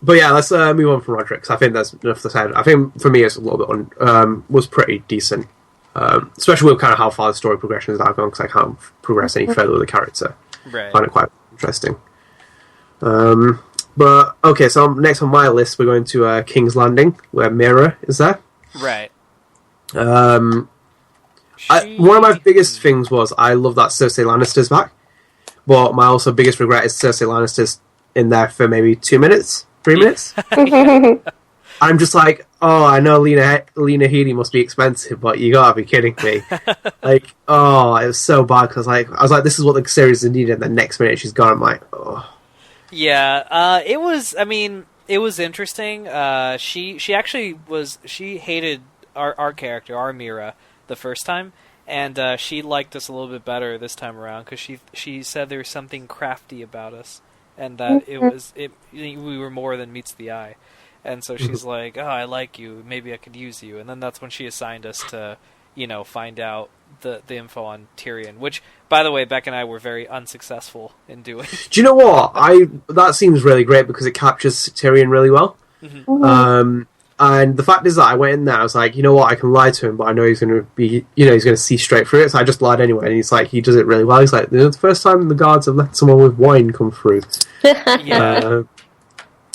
But yeah, let's move on from Roderick, 'cause I think that's enough to say. I think for me it's a little bit was pretty decent, especially with kind of how far the story progression is gone, because I can't progress any further with the character. Right. I find it quite interesting. But okay, so next on my list we're going to King's Landing, where Mira is there. Right. One of my biggest things was I love that Cersei Lannister's back, but my also biggest regret is Cersei Lannister's in there for maybe 2 minutes, 3 minutes. I'm just like, oh, I know Lena Headey must be expensive, but you gotta be kidding me. Like, oh, it was so bad, because I was like, this is what the series needed, and the next minute she's gone, I'm like, oh. Yeah, it was, I mean, it was interesting. She actually she hated our character, our Mira, the first time, and she liked us a little bit better this time around, because she said there was something crafty about us, and that we were more than meets the eye. And so she's like, oh, I like you, maybe I could use you. And then that's when she assigned us to, find out the info on Tyrion, which, by the way, Beck and I were very unsuccessful in doing. Do you know what? That seems really great, because it captures Tyrion really well. Mm-hmm. And the fact is that I went in there, I was like, you know what, I can lie to him, but I know he's going to be, he's going to see straight through it, so I just lied anyway. And he's like, he does it really well. He's like, the first time the guards have let someone with wine come through. Yeah.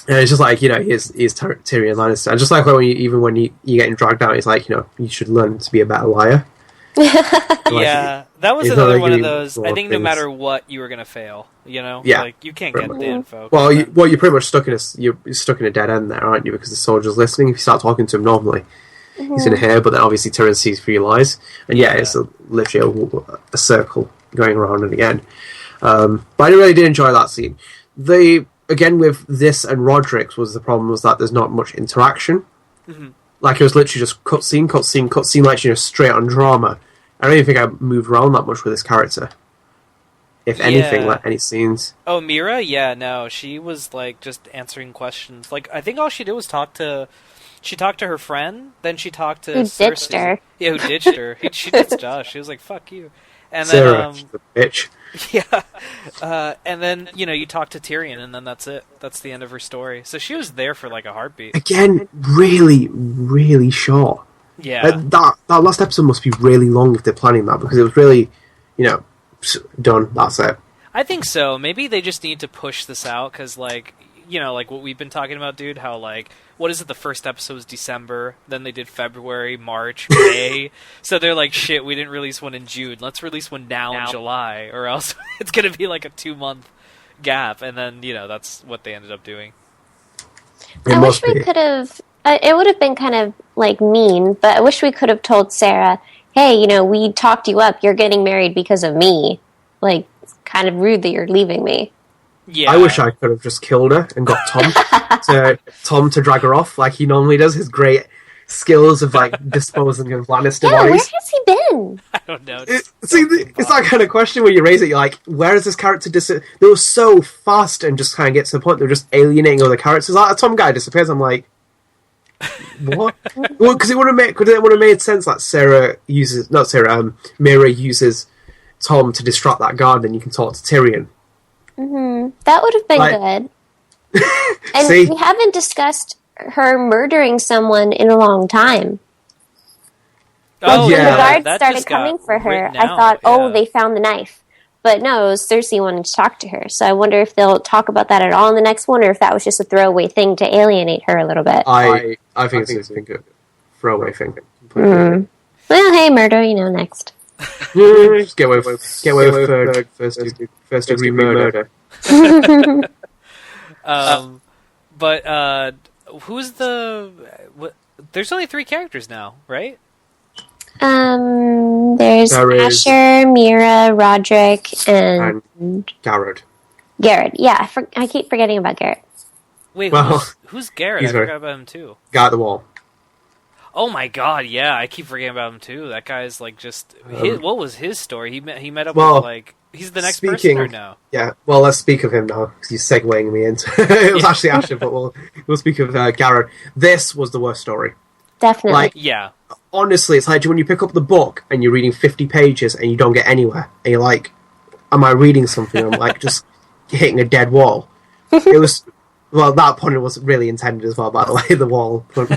And it's just like, he's Tyrion Lannister. And just like when you're getting dragged out, he's like, you should learn to be a better liar. Yeah, that was another one of those. I think no matter what, you were going to fail. Yeah, like you can't get the info. Well, you're pretty much stuck in a dead end there, aren't you? Because the soldier's listening. If you start talking to him normally, he's going to hear. But then obviously Tyrion sees through your lies, and it's literally a circle going around and again. But I really did enjoy that scene. Again, with this and Roderick's, the problem was that there's not much interaction. Mm-hmm. Like, it was literally just cutscene, like, straight on drama. I don't even think I moved around that much with this character. If anything, like, any scenes. Oh, Mira? Yeah, no, she was, like, just answering questions. Like, I think all she did was she talked to her friend, then she talked to Cersei. Who ditched her. Yeah, who ditched her. She ditched Josh. She was like, fuck you. And Sarah, then, the bitch. Yeah. And then, you talk to Tyrion, and then that's it. That's the end of her story. So she was there for, like, a heartbeat. Again, really, really short. Yeah. That last episode must be really long if they're planning that, because it was really, done. That's it. I think so. Maybe they just need to push this out, because, like, like what we've been talking about, dude, how, like, what is it, the first episode was December, then they did February, March, May, so they're like, shit, we didn't release one in June, let's release one now in July, or else it's gonna be like a 2-month gap, and then, that's what they ended up doing. I wish we could have, it would have been kind of, like, mean, but I wish we could have told Sarah, hey, we talked you up, you're getting married because of me. Like, it's kind of rude that you're leaving me. Yeah. I wish I could have just killed her and got Tom to drag her off like he normally does. His great skills of like disposing of Lannister bodies. Where has he been? I don't know. It's that kind of question where you raise it. You're like, where is this character? They were so fast and just kind of get to the point. They're just alienating other characters. Like a Tom guy disappears. I'm like, what? Well, because it would have made sense that Mira uses Tom to distract that guard, and you can talk to Tyrion. Mm-hmm. That would have been good. And we haven't discussed her murdering someone in a long time. Oh, when the guards started coming for her, I thought, they found the knife. But no, it was Cersei wanting to talk to her. So I wonder if they'll talk about that at all in the next one, or if that was just a throwaway thing to alienate her a little bit. I think it's a throwaway thing. Mm. Well, hey, murder, next. Just get away with first degree murder. But who's the? There's only 3 characters now, right? There's Asher, Mira, Roderick, and Garrett. Garrett, yeah, I keep forgetting about Garrett. Wait, who's Garrett? I forgot about him too. Guy at the wall. Oh my god, yeah, I keep forgetting about him too. That guy's like just... what was his story? He met up with like... He's the next person or no? Yeah, well, let's speak of him now, because he's segueing me into... it was actually Asher, but we'll speak of Garrett. This was the worst story. Definitely. Like, yeah. Honestly, it's like when you pick up the book and you're reading 50 pages and you don't get anywhere, and you're like, am I reading something? I'm like, just hitting a dead wall. It Well, that pun was really intended as well, by the way, the wall pun.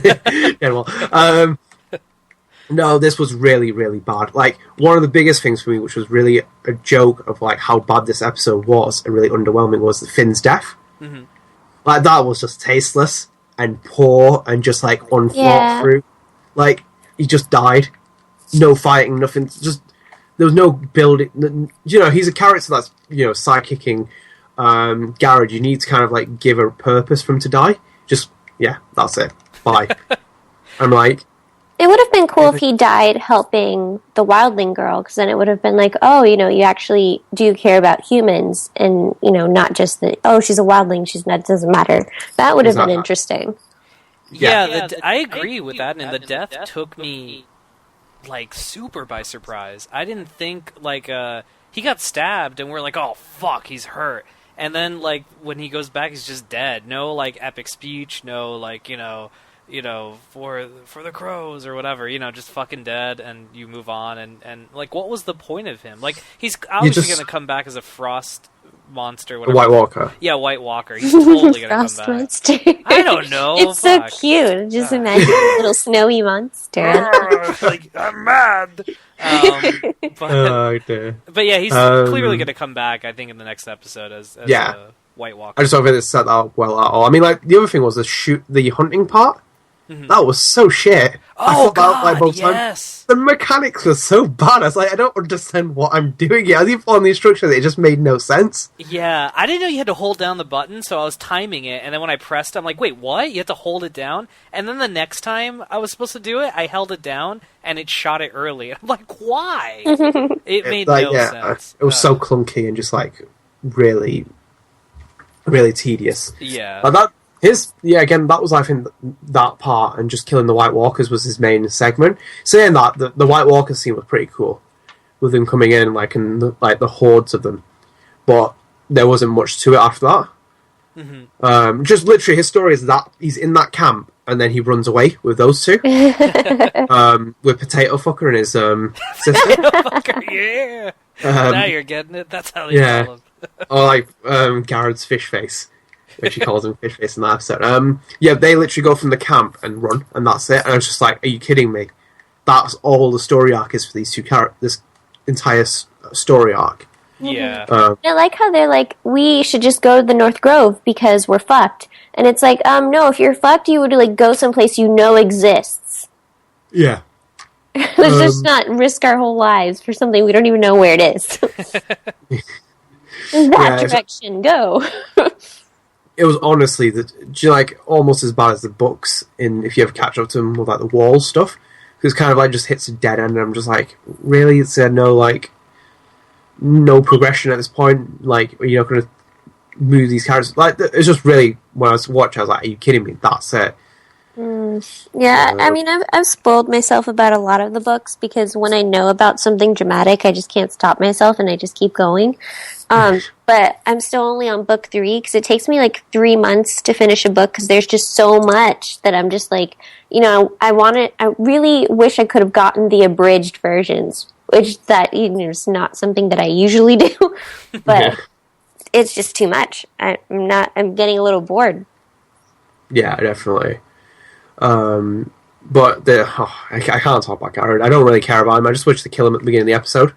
No, this was really, really bad. Like, one of the biggest things for me, which was really a joke of, like, how bad this episode was and really underwhelming, was Finn's death. Mm-hmm. Like, that was just tasteless and poor and just, like, unthought through. Like, he just died. No fighting, nothing. Just, there was no building. You know, he's a character that's, you know, sidekicking Garrett. You need to kind of, like, give a purpose for him to die. Just, yeah, that's it. Bye. I'm like... It would have been cool if he died helping the wildling girl, because then it would have been like, oh, you know, you actually do care about humans, and, you know, not just the, oh, she's a wildling, that doesn't matter. That would have been interesting. Yeah, I agree with that, and the death took me, like, super by surprise. I didn't think, like, he got stabbed, and we're like, oh, fuck, he's hurt. And then, like, when he goes back, he's just dead. No, like, epic speech, no, like, you know, for the crows or whatever, you know, just fucking dead, and you move on, and like, what was the point of him? Like, he's obviously going to come back as a frost monster, whatever. White Walker. Yeah, White Walker. He's totally going to come back. Monster. I don't know. It's so cute. Just imagine a little snowy monster. Like, I'm mad. But yeah, he's clearly going to come back, I think, in the next episode as White Walker. I just don't think it set that up well at all. I mean, like, the other thing was the hunting part. Mm-hmm. That was so shit. Oh, God, like, both yes. The mechanics were so bad. I was like, I don't understand what I'm doing here. I was even following the instructions. It just made no sense. Yeah, I didn't know you had to hold down the button, so I was timing it, and then when I pressed it, I'm like, wait, what? You have to hold it down? And then the next time I was supposed to do it, I held it down, and it shot it early. I'm like, why? It made no sense. It was so clunky and just, like, really, really tedious. Yeah. Like that. Again, that was, I think, that part, and just killing the White Walkers was his main segment. Saying that, the White Walkers scene was pretty cool, with them coming in, like, and the hordes of them. But there wasn't much to it after that. Mm-hmm. Just literally, his story is that he's in that camp, and then he runs away with those two. With Potato Fucker and his sister. Potato Fucker, yeah! Now you're getting it. That's how they call him. Or, like, Garrett's fish face. Which she calls him fish face in that episode. They literally go from the camp and run, and that's it. And I was just like, are you kidding me? That's all the story arc is for these two characters. This entire story arc. Yeah. I like how they're like, we should just go to the North Grove because we're fucked. And it's like, no, if you're fucked, you would, like, go someplace you know exists. Yeah. Let's just not risk our whole lives for something we don't even know where it is. That direction, go. It was honestly almost as bad as the books in if you ever catch up to them with, like, the wall stuff. Because kind of like just hits a dead end, and I'm just like, really? It's no progression at this point. Like, you're not going to move these characters. Like, it's just really, when I was watching, I was like, are you kidding me? That's it. Yeah, I mean, I've spoiled myself about a lot of the books, because when I know about something dramatic, I just can't stop myself, and I just keep going. But I'm still only on book 3, because it takes me like 3 months to finish a book, because there's just so much that I'm just like, you know, I really wish I could have gotten the abridged versions, which that, you know, is not something that I usually do, but it's just too much. I'm getting a little bored. Yeah, definitely. But I can't talk about Garrett. I don't really care about him. I just wish to kill him at the beginning of the episode.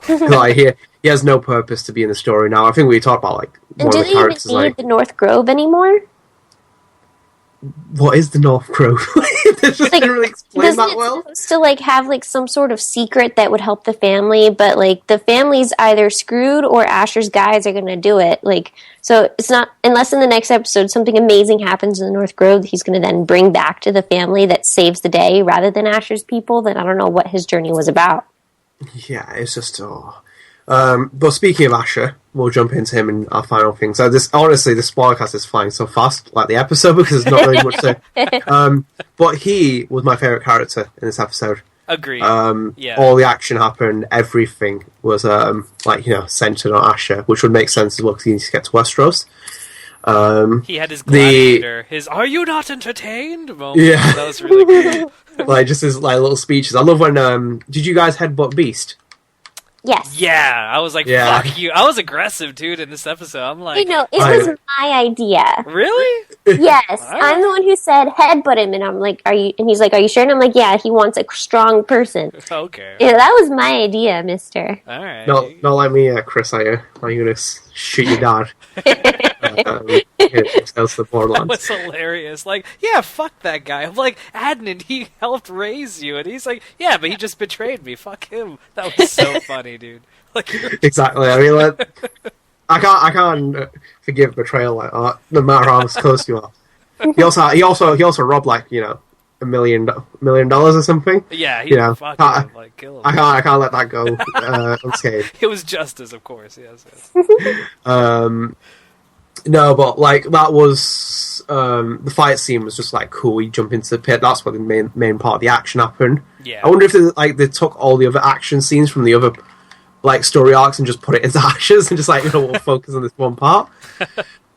Like, he has no purpose to be in the story now. I think we talked about, like, one of the characters. Do they even need the North Grove anymore? What is the North Grove? They just didn't really explain that well. Still, like, have, like, some sort of secret that would help the family, but, like, the family's either screwed or Asher's guys are going to do it. Like, so it's not, unless in the next episode something amazing happens in the North Grove that he's going to then bring back to the family that saves the day rather than Asher's people, then I don't know what his journey was about. Yeah, it's just, but speaking of Asher, we'll jump into him in our final thing. So honestly, the spoilercast is flying so fast, like the episode, because there's not really much to. But he was my favourite character in this episode. Agreed. Yeah. All the action happened, everything was centered on Asher, which would make sense as well because he needs to get to Westeros. He had his gladiator, his "Are you not entertained?" moment. Yeah, that was really cool. Like just his like little speeches. I love when. Did you guys headbutt Beast Yes. Yeah, I was like, fuck you. I was aggressive, dude, in this episode. I'm like... it was my idea. Really? Yes. I'm the one who said headbutt him, and I'm like, are you... And he's like, are you sure? And I'm like, yeah, he wants a strong person. Okay. Yeah, that was my idea, mister. Alright. Not like me, Chris, are you? Are you going to shoot your dad? That was hilarious. Like, yeah, fuck that guy. I'm like, Adnan, he helped raise you, and he's like, yeah, but he just betrayed me. Fuck him. That was so funny, dude. Like, exactly. I mean, like, I can't forgive betrayal like that, no matter how close you are. He also robbed like $1 million or something. Yeah, he fucking kill him. I can't let that go unscathed. It was justice, of course. Yes. No, but like that was the fight scene was just like cool. You jump into the pit. That's where the main part of the action happened. Yeah. I wonder if they took all the other action scenes from the other like story arcs and just put it into Ashes and just like we'll focus on this one part.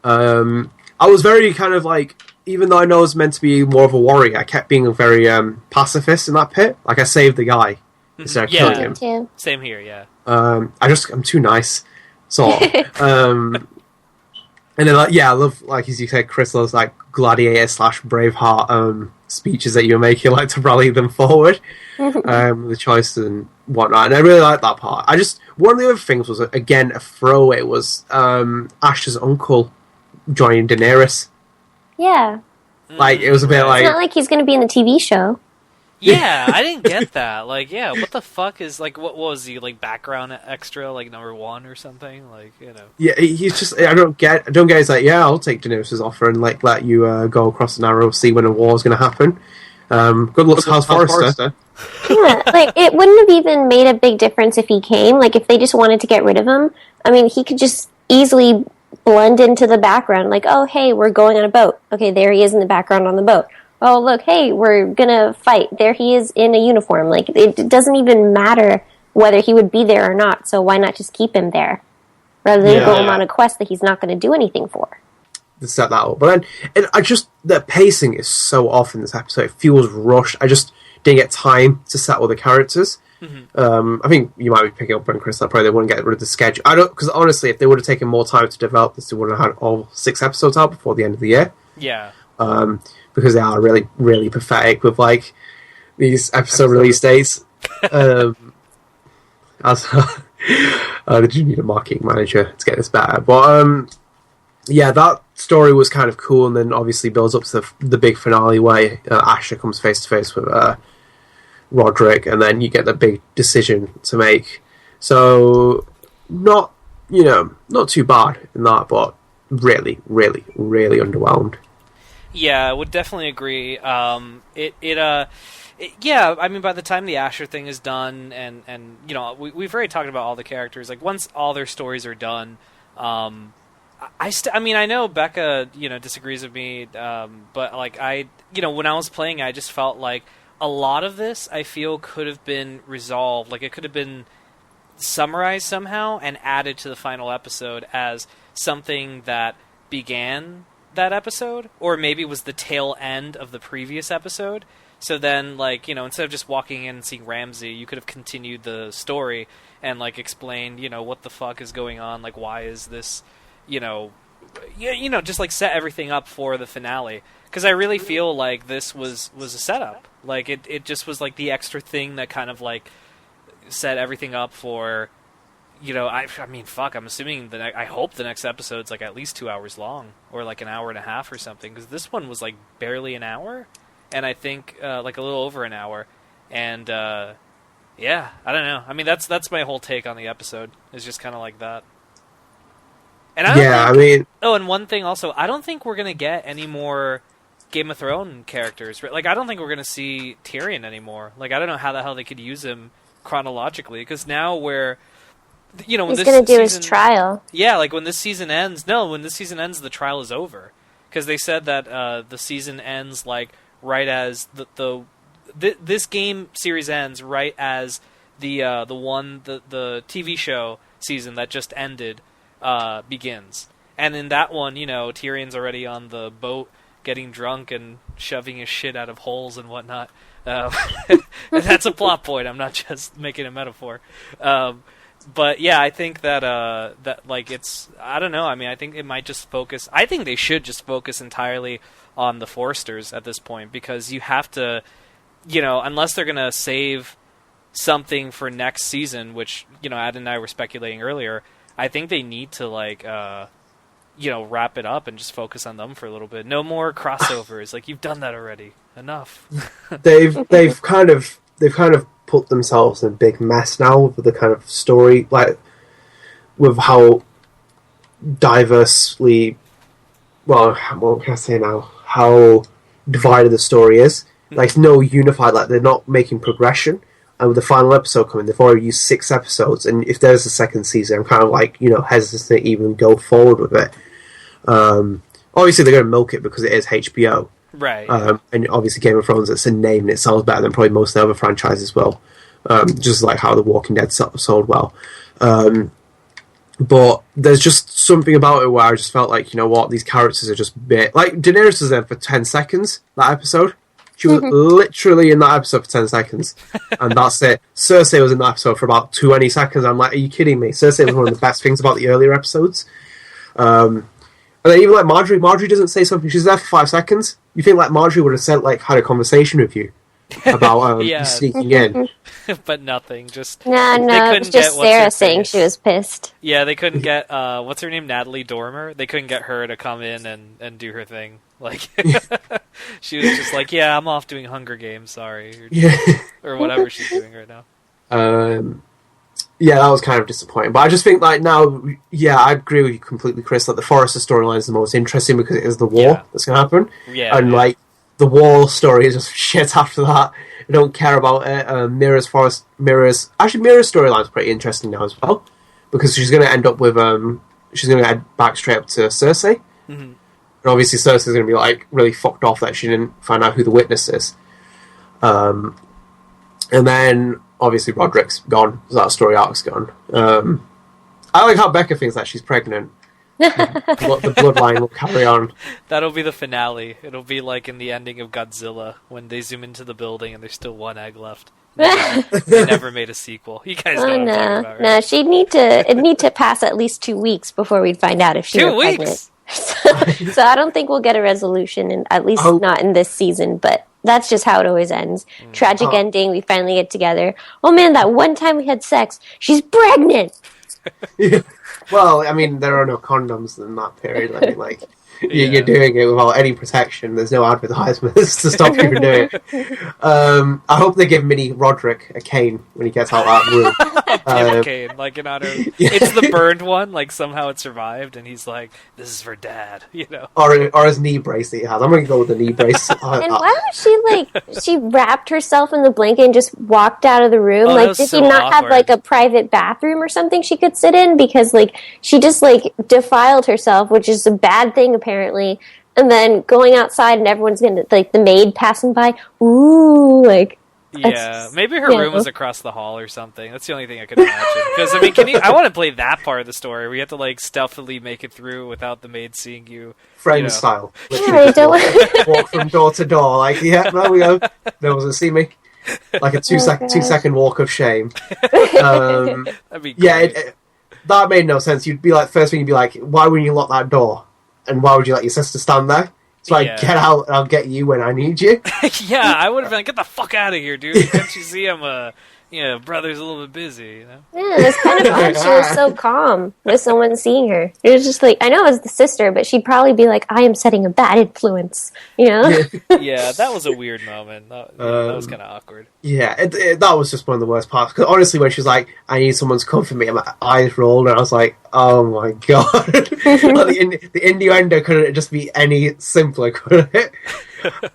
I was very kind of like, even though I know I was meant to be more of a warrior, I kept being a very pacifist in that pit. Like I saved the guy instead of killing him. Too. Same here. Yeah. I'm too nice. So. And then, I love, like, as you said, Chris loves, like, gladiator/Braveheart speeches that you're making, like, to rally them forward, the choices and whatnot. And I really like that part. One of the other things was, again, a throwaway was Ash's uncle joining Daenerys. Yeah. Like, it was a bit like... It's not like he's going to be in the TV show. Yeah, I didn't get that. Like, yeah, what the fuck is, like, what was he, like, background extra, like, #1 or something? Like, Yeah, he's just, I don't get, he's like, yeah, I'll take Daenerys' offer and, like, let you go across the Narrow Sea when a war is going to happen. Good luck to House Forrester. Yeah, like, it wouldn't have even made a big difference if he came. Like, if they just wanted to get rid of him, I mean, he could just easily blend into the background. Like, oh, hey, we're going on a boat. Okay, there he is in the background on the boat. Oh, look, hey, we're gonna fight. There he is in a uniform. Like, it doesn't even matter whether he would be there or not, so why not just keep him there? Rather than go him on a quest that he's not going to do anything for. To set that up. But then, the pacing is so off in this episode. It feels rushed. I just didn't get time to set all the characters. Mm-hmm. I think you might be picking up on Chris that probably they wouldn't get rid of the schedule. Because honestly, if they would have taken more time to develop this, they would have had all 6 episodes out before the end of the year. Yeah. Because they are really, really pathetic with like these episode release dates. Did you need a marketing manager to get this better? But that story was kind of cool, and then obviously builds up to the big finale where Asher comes face to face with Roderick, and then you get the big decision to make. So not too bad in that, but really, really, really underwhelmed. Yeah, I would definitely agree. Yeah, I mean, by the time the Asher thing is done, and we've already talked about all the characters. Like, once all their stories are done, I know Becca, disagrees with me, but like when I was playing, I just felt like a lot of this I feel could have been resolved. Like, it could have been summarized somehow and added to the final episode as something that began that episode, or maybe was the tail end of the previous episode. So then, like, instead of just walking in and seeing Ramsay, you could have continued the story and, like, explained, what the fuck is going on, like, why is this, just, like, set everything up for the finale. Because I really feel like this was a setup. Like, it just was, like, the extra thing that kind of, like, set everything up for... I mean, fuck, I'm assuming that I hope the next episode's, like, at least 2 hours long, or, like, an hour and a half or something, because this one was, like, barely an hour, and I think, like, a little over an hour, and, yeah, I don't know. I mean, that's my whole take on the episode, is just kind of like that. And and one thing also, I don't think we're gonna get any more Game of Thrones characters. Like, I don't think we're gonna see Tyrion anymore. Like, I don't know how the hell they could use him chronologically, because now we're... when he's going to do his trial. Yeah, like when this season ends. No, when this season ends, the trial is over, because they said that the season ends like right as this game series ends right as the TV show season that just ended begins. And in that one, Tyrion's already on the boat getting drunk and shoving his shit out of holes and whatnot. And that's a plot point. I'm not just making a metaphor. But yeah, I think that it's, I don't know. I mean, I think it might just focus. I think they should just focus entirely on the Forsters at this point, because you have to, unless they're gonna save something for next season, which Ad and I were speculating earlier. I think they need to wrap it up and just focus on them for a little bit. No more crossovers. Like, you've done that already. Enough. they've kind of put themselves in a big mess now with the kind of story, like with how diversely, well, what can I say now? How divided the story is. Like, no unified. Like, they're not making progression. And with the final episode coming, they've already used 6 episodes, and if there's a second season, I'm kind of like, hesitant to even go forward with it. Obviously, they're going to milk it because it is HBO. Right. And obviously, Game of Thrones, it's a name and it sells better than probably most of the other franchises will. Just like how The Walking Dead sold well. But there's just something about it where I just felt like, these characters are just bit... Like, Daenerys was there for 10 seconds, that episode. She was literally in that episode for 10 seconds. And that's it. Cersei was in that episode for about 20 seconds. I'm like, are you kidding me? Cersei was one of the best things about the earlier episodes. And then even like Marjorie doesn't say something. She's there for 5 seconds. You think like Marjorie would have said, like, had a conversation with you about sneaking in. But nothing. Just no, it was just Sarah saying she was pissed. Yeah, they couldn't get what's her name, Natalie Dormer. They couldn't get her to come in and do her thing. Like, she was just like, "Yeah, I'm off doing Hunger Games. Sorry," or whatever she's doing right now. Yeah, that was kind of disappointing. But I just think, like, now, I agree with you completely, Chris. Like, the Forrester storyline is the most interesting because it is the war that's going to happen. Yeah, and like the war story is just shit after that. I don't care about it. Mira's storyline is pretty interesting now as well, because she's going to end up with she's going to head back straight up to Cersei. Mm-hmm. And obviously Cersei's going to be like really fucked off that she didn't find out who the witness is. And then obviously Roderick's gone, so that story arc's gone. I like how Becca thinks that she's pregnant. The bloodline will carry on. That'll be the finale. It'll be like in the ending of Godzilla when they zoom into the building and there's still one egg left. They never made a sequel. You guys know what I'm talking about, right? No, it'd need to pass at least 2 weeks before we'd find out if she was pregnant. So I don't think we'll get a resolution, and at least not in this season, but that's just how it always ends. Tragic ending, we finally get together. Oh man, that one time we had sex, she's pregnant! Yeah. Well, I mean, there are no condoms in that period. I mean, like, you're doing it without any protection. There's no advertisements to stop you from doing it. I hope they give Mini Roderick a cane when he gets out of that room. A cane, like in honor. It's the burned one. Like somehow it survived, and he's like, "This is for Dad," Or his knee brace that he has. I'm going to go with the knee brace. And why was she wrapped herself in the blanket and just walked out of the room? Like, did he not have like a private bathroom or something she could sit in? Because like she just like defiled herself, which is a bad thing apparently. And then going outside and everyone's gonna, like, the maid passing by, ooh, like. Yeah, maybe her room was across the hall or something. That's the only thing I could imagine. Because, I mean, I want to play that part of the story where you have to, like, stealthily make it through without the maid seeing you. Friend style. Yeah, walk from door to door, like, there we go. No one doesn't see me. Like a 2-second walk of shame. That'd be great. Yeah, that made no sense. You'd be like, first thing you'd be like, why wouldn't you lock that door? And why would you let your sister stand there? So I get out and I'll get you when I need you. Yeah, I would have been like, get the fuck out of here, dude. Can't you see I'm brother's a little bit busy, Yeah, it's kind of odd. She was so calm with someone seeing her. It was just like, I know it was the sister, but she'd probably be like, I am setting a bad influence, Yeah, that was a weird moment. That was kind of awkward. Yeah, that was just one of the worst parts. Because honestly, when she was like, I need someone to comfort me, my eyes rolled and I was like, oh my god. Like, the innuendo couldn't just be any simpler, could it?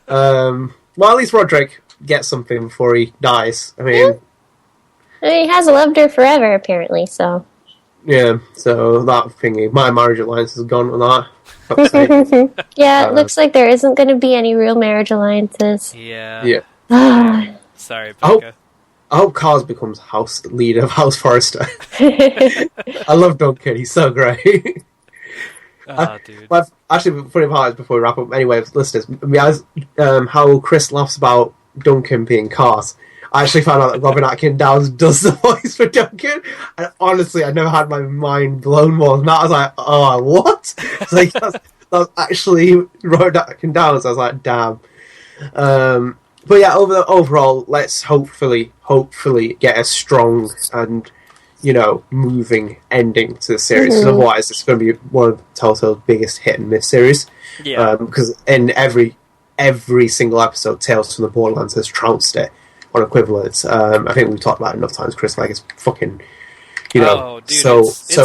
Well, at least Roderick gets something before he dies. I mean... He has loved her forever, apparently, so... Yeah, so that thingy, my marriage alliance is gone with that. Yeah, it looks like there isn't going to be any real marriage alliances. Yeah. Sorry, Becca. I hope Cars becomes leader of House Forrester. I love Duncan, he's so great. Dude. Well, actually, funny part is before we wrap up, anyway, listeners, how Chris laughs about Duncan being Cars. I actually found out that Robin Atkin Downes does the voice for Duncan, and honestly, I never had my mind blown more than that. I was like, oh, what? It's like, that's actually Robin Atkin Downes. I was like, damn. But yeah, overall, let's hopefully get a strong and, moving ending to the series. Because otherwise, it's going to be one of Telltale's biggest hit and miss series. Yeah. Because in every single episode, Tales from the Borderlands has trounced it on equivalents. I think we've talked about it enough times, Chris. Like, it's fucking, so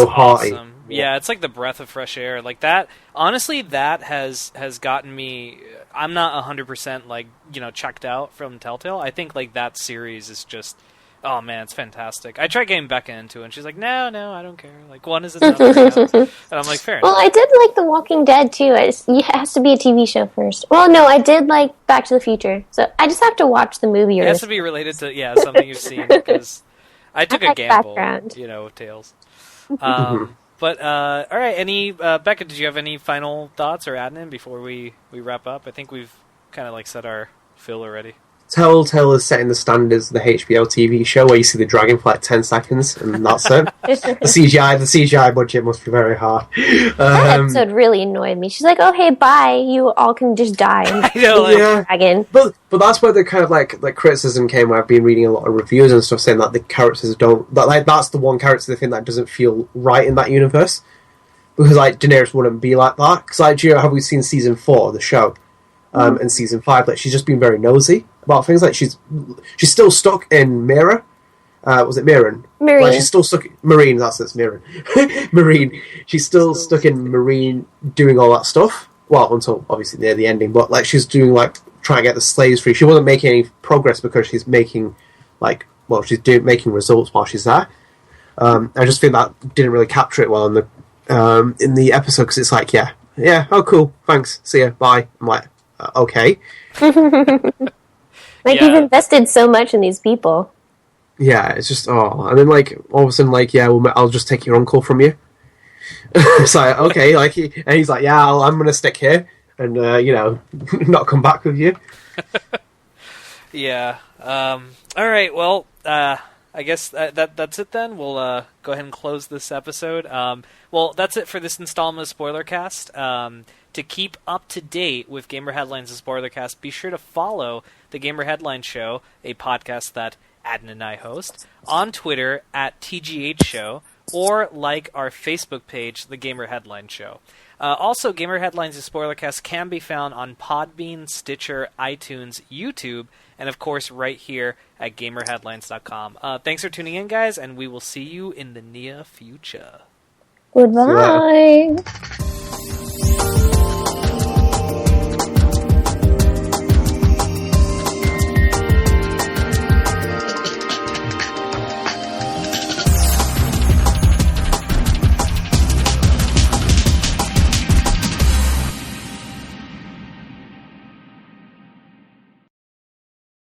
hearty. Awesome. Yeah, it's like the breath of fresh air. Like that, honestly, that has gotten me. I'm not 100% checked out from Telltale. I think like that series is just, oh man, it's fantastic. I tried getting Becca into it, and she's like, no, I don't care. Like, one is enough. And I'm like, fair enough. Well, I did like The Walking Dead too. It has to be a TV show first. Well, no, I did like Back to the Future, so I just have to watch the movie. It has to be related to something you've seen, because I took a gamble. With Tales. But all right, Becca? Did you have any final thoughts or admin before we wrap up? I think we've kind of like set our fill already. Telltale is setting the standards of the HBO TV show where you see the dragon for like 10 seconds and that's it. The CGI budget must be very high. That episode really annoyed me. She's like, "Oh hey, bye! You all can just die." I know, dragon. But that's where the kind of like criticism came. Where I've been reading a lot of reviews and stuff saying that the characters that's the one character they think that doesn't feel right in that universe, because like Daenerys wouldn't be like that. Because like, have we seen season 4 of the show? And season 5, like she's just been very nosy about things. Like she's still stuck in Mira. Was it Mirren? Marine. Like, she's still stuck. Marine. That's it's Mirren. Marine. She's still stuck in Marine, doing all that stuff. Well, until obviously near the ending. But like she's doing trying to get the slaves free. She wasn't making any progress because she's making making results while she's there. I just think that didn't really capture it well in the episode, because it's like yeah, oh cool, thanks, see ya, bye. I'm like, okay. You've invested so much in these people. Yeah, it's just, and then all of a sudden I'll just take your uncle from you. It's like, okay, and he's like, yeah, I'm gonna stick here and not come back with you. Yeah. All right. Well, I guess that's it then. We'll go ahead and close this episode. Well, that's it for this installment of Spoilercast. To keep up to date with Gamer Headlines and Spoilercast, be sure to follow the Gamer Headlines Show, a podcast that Adnan and I host, on Twitter at TGH Show, or like our Facebook page, the Gamer Headlines Show. Also, Gamer Headlines and Spoilercast can be found on Podbean, Stitcher, iTunes, YouTube, and of course right here at GamerHeadlines.com. Thanks for tuning in, guys, and we will see you in the near future. Goodbye.